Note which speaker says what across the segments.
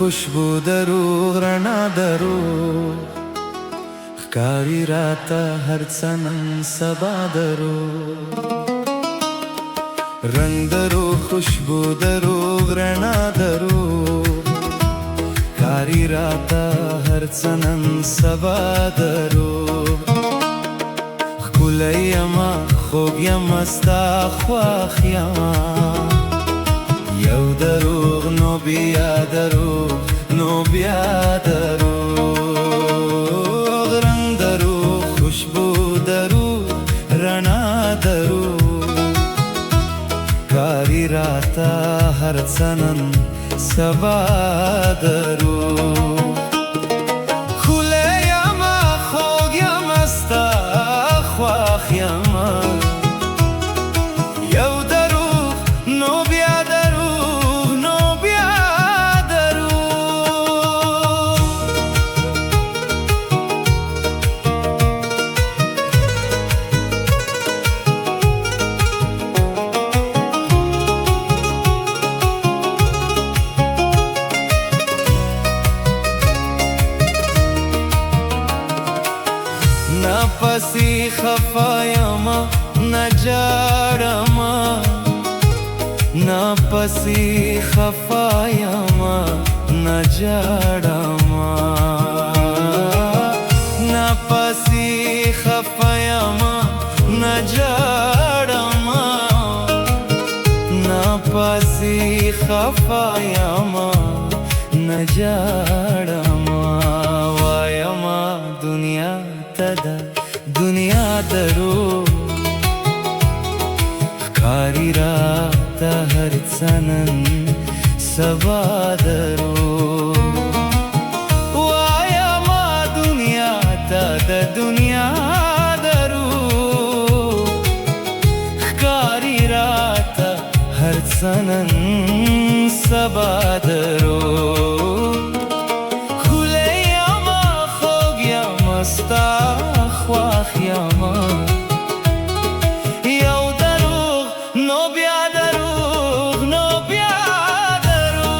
Speaker 1: خوشبو دروغ رڼا دروغ ښکاري راته هر څه نن سبا دروغ رنګ دروغ خوشبو دروغ رڼا دروغ ښکاري راته هر څه نن سبا دروغ ښکلی یمه خوږ یمه ستا خوښ یمه یو دروغ نو بیا دروغ نو بیا دروغ رنګ دروغ خوشبو دروغ رڼا دروغ ښکاري راته هر څه نن سبا دروغ ښکلی یمه خوږ یمه ستا خوښ یمه یو دروغ نو بیا دروغ نو بیا دروغ نه پسې خفا یمه نه جاړمه نه پسې خفا یمه نه جاړمه نه پسې خفا یمه نه جاړمه نه پسې خفا یمه نه جاړمه وایمه دنیا ته ده دنیا دروغ ښکاري راته هر څه نن سبا دروغ وایمه دنیا ته د دنیا دروغ ښکاري راته هر څه نن سبا دروغ ښکلی یمه خوږ یمه ستا خوښ یمه یو دروغ نو بیا دروغ نو بیا دروغ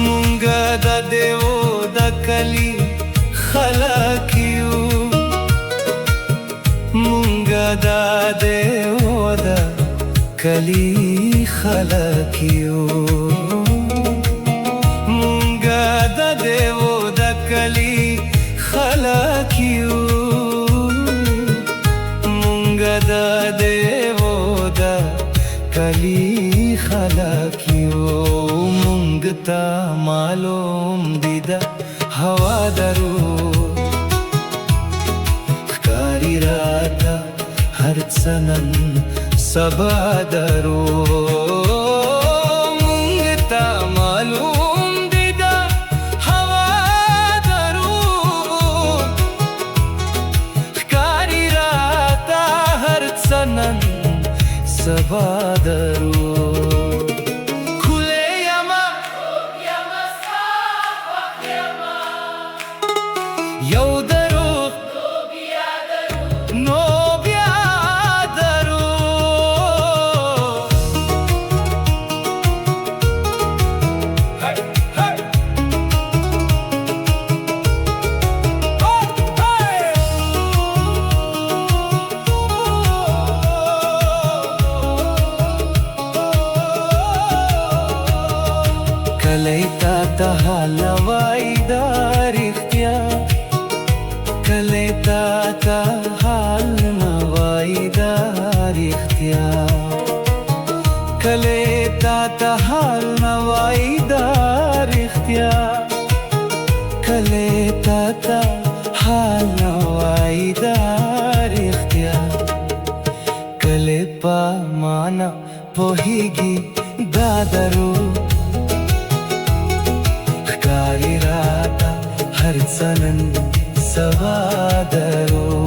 Speaker 1: مونږه د دیو د کلی خلک یو مونږه د دیو د کلی خلک یو مونږه د دیو د کلی خلک یو مونږه د دیو د کلی خلک یو مونږ ته معلوم دی د هوا دروغ ښکاري راته هر څه نن سبا دروغ مونږ ته معلوم دی د هوا دروغ ښکاري راته هر څه نن سبا دروغ یو دروغ نو بیا دروغ کلی تا ته حال وای دا رښتیا کلی تا ته حال نه وای دا رښتیا کلی تا ته حال نه وای دا رښتیا کلی تا ته حال نه وای دا رښتیا کلی په مانا پوهیږي دا دروغ ښکاري راته هر څه نن سبا درو